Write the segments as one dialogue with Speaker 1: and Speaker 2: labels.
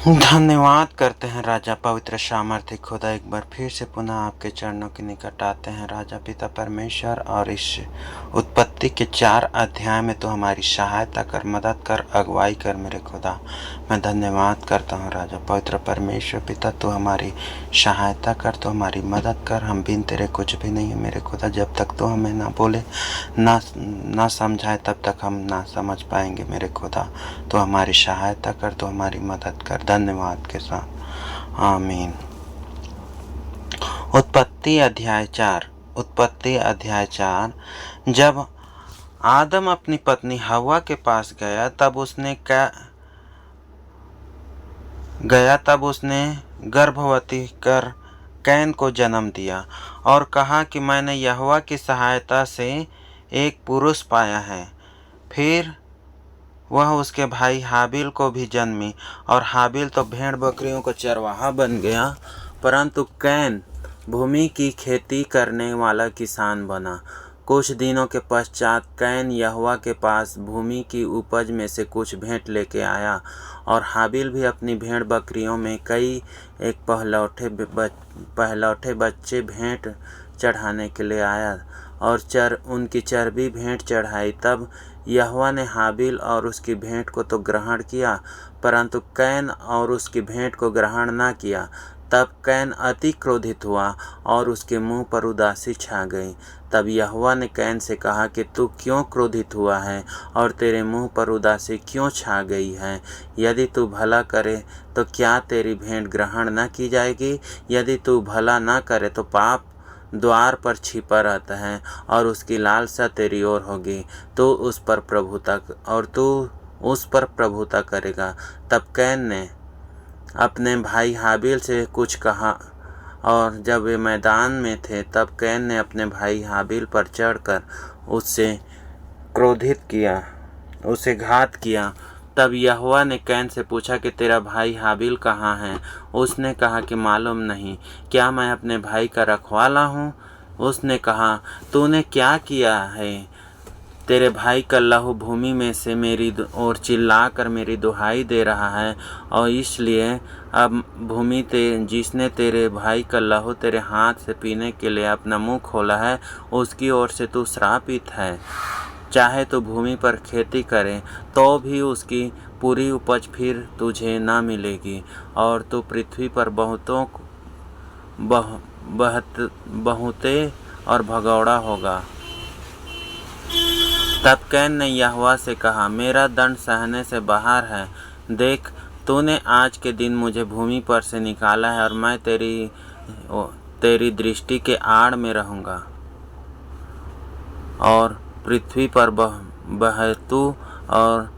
Speaker 1: धन्यवाद करते हैं राजा पवित्र सामर्थ्य खुदा। एक बार फिर से पुनः आपके चरणों के निकट आते हैं राजा पिता परमेश्वर, और इस उत्पत्ति के 4 अध्याय में तो हमारी सहायता कर, मदद कर, अगुवाई कर मेरे खुदा। मैं धन्यवाद करता हूँ राजा पवित्र परमेश्वर पिता, तो हमारी सहायता कर, तो हमारी मदद कर। हम बिन तेरे कुछ भी नहीं है मेरे खुदा। जब तक तो हमें ना बोले, ना समझाए, तब तक हम ना समझ पाएंगे मेरे खुदा। तो हमारी सहायता कर, तो हमारी मदद कर, धन्यवाद के साथ, आमीन। उत्पत्ति अध्याय 4। जब आदम अपनी पत्नी हव्वा के पास गया, तब उसने गर्भवती कर कैन को जन्म दिया और कहा कि मैंने यहोवा की सहायता से एक पुरुष पाया है। फिर वह उसके भाई हाबिल को भी जन्मी, और हाबिल तो भेड़ बकरियों का चरवाहा बन गया, परंतु कैन भूमि की खेती करने वाला किसान बना। कुछ दिनों के पश्चात कैन यहोवा के पास भूमि की उपज में से कुछ भेंट लेके आया, और हाबिल भी अपनी भेड़ बकरियों में एक पहलौठे बच्चे भेंट चढ़ाने के लिए आया, और उनकी चर्बी भेंट चढ़ाई। तब यहोवा ने हाबिल और उसकी भेंट को तो ग्रहण किया, परंतु कैन और उसकी भेंट को ग्रहण न किया। तब कैन अति क्रोधित हुआ और उसके मुंह पर उदासी छा गई। तब यहोवा ने कैन से कहा कि तू क्यों क्रोधित हुआ है और तेरे मुंह पर उदासी क्यों छा गई है? यदि तू भला करे तो क्या तेरी भेंट ग्रहण न की जाएगी? यदि तू भला न करे तो पाप द्वार पर छिपा रहता है और उसकी लालसा तेरी ओर होगी, तू उस पर प्रभुता करेगा। तब कैन ने अपने भाई हाबिल से कुछ कहा, और जब वे मैदान में थे, तब कैन ने अपने भाई हाबिल पर चढ़कर उससे क्रोधित किया, उसे घात किया। तब यहोवा ने कैन से पूछा कि तेरा भाई हाबिल कहाँ है? उसने कहा कि मालूम नहीं, क्या मैं अपने भाई का रखवाला हूँ? उसने कहा, तूने क्या किया है? तेरे भाई का लहू भूमि में से मेरी ओर चिल्लाकर मेरी दुहाई दे रहा है, और इसलिए अब भूमि जिसने तेरे भाई का लहू तेरे हाथ से पीने के लिए अपना मुंह खोला है, उसकी ओर से तू श्रापित है। चाहे तो भूमि पर खेती करे तो भी उसकी पूरी उपज फिर तुझे न मिलेगी, और तू पृथ्वी पर बहुते और भगौड़ा होगा। तब कैन ने यहोवा से कहा, मेरा दंड सहने से बाहर है। देख, तूने आज के दिन मुझे भूमि पर से निकाला है, और मैं तेरी दृष्टि के आड़ में रहूँगा और पृथ्वी पर बहतू और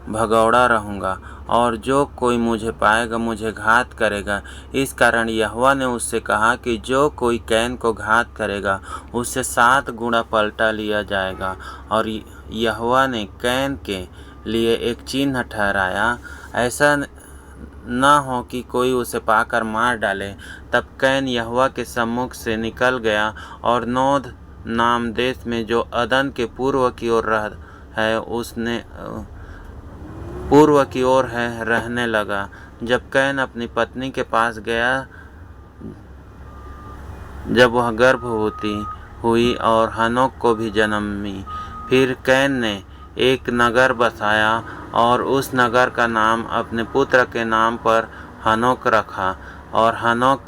Speaker 1: भगौड़ा रहूँगा, और जो कोई मुझे पाएगा मुझे घात करेगा। इस कारण यहोवा ने उससे कहा कि जो कोई कैन को घात करेगा उससे 7 गुणा पलटा लिया जाएगा। और यहोवा ने कैन के लिए एक चिन्ह ठहराया, ऐसा न हो कि कोई उसे पाकर मार डाले। तब कैन यहोवा के सम्मुख से निकल गया और नोद नाम देश में जो अदन के पूर्व की ओर है रहने लगा। जब कैन अपनी पत्नी के पास गया, जब वह गर्भवती हुई और हनोक को भी जन्मी, फिर कैन ने एक नगर बसाया और उस नगर का नाम अपने पुत्र के नाम पर हनोक रखा। और हनोक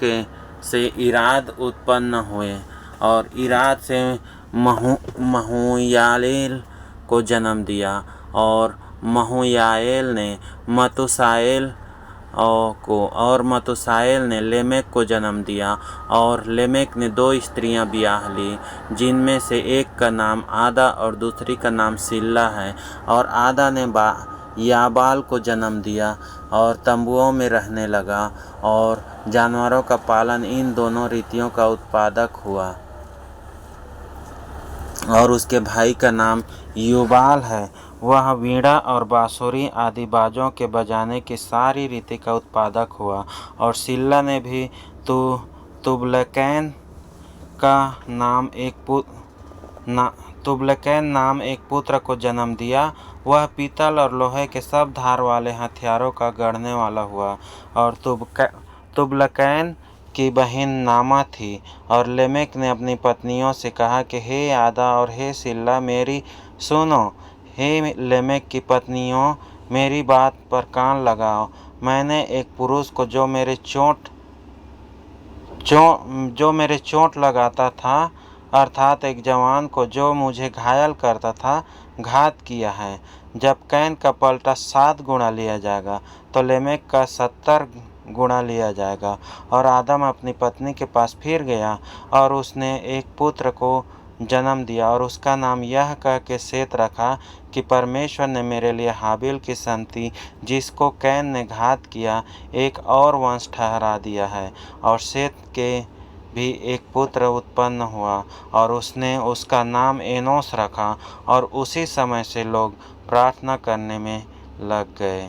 Speaker 1: से इराद उत्पन्न हुए, और इराद से महूयालेल को जन्म दिया, और महूयाएल ने मतुसाएल को, और मतुसाएल ने लेमेक को जन्म दिया। और लेमेक ने 2 स्त्रियां ब्याह ली, जिनमें से एक का नाम आदा और दूसरी का नाम सिल्ला है। और आदा ने याबाल को जन्म दिया और तंबुओं में रहने लगा, और जानवरों का पालन इन दोनों रीतियों का उत्पादक हुआ। और उसके भाई का नाम यूबाल है, वह वीणा और बांसुरी आदि बाजों के बजाने की सारी रीति का उत्पादक हुआ। और सिल्ला ने भी तुबलकैन नाम एक पुत्र को जन्म दिया, वह पीतल और लोहे के सब धार वाले हथियारों का गढ़ने वाला हुआ। और तुबलकैन की बहन नामा थी। और लेमेक ने अपनी पत्नियों से कहा कि हे आदा और हे सिल्ला, मेरी सुनो। हे लेमेक की पत्नियों, मेरी बात पर कान लगाओ। मैंने एक पुरुष को जो मेरे चोट लगाता था, अर्थात एक जवान को जो मुझे घायल करता था, घात किया है। जब कैन का पलटा 7 गुणा लिया जाएगा तो लेमेक का 70 गुणा लिया जाएगा। और आदम अपनी पत्नी के पास फिर गया और उसने एक पुत्र को जन्म दिया और उसका नाम यह कह के सेत रखा कि परमेश्वर ने मेरे लिए हाबिल की संति, जिसको कैन ने घात किया, एक और वंश ठहरा दिया है। और सेत के भी एक पुत्र उत्पन्न हुआ और उसने उसका नाम एनोस रखा। और उसी समय से लोग प्रार्थना करने में लग गए।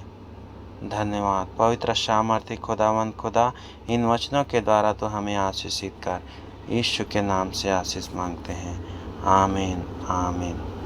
Speaker 1: धन्यवाद। पवित्र सामर्थी खुदावंद खुदा, इन वचनों के द्वारा तो हमें आशीषित कर। यीशु के नाम से आशीष मांगते हैं। आमीन आमीन।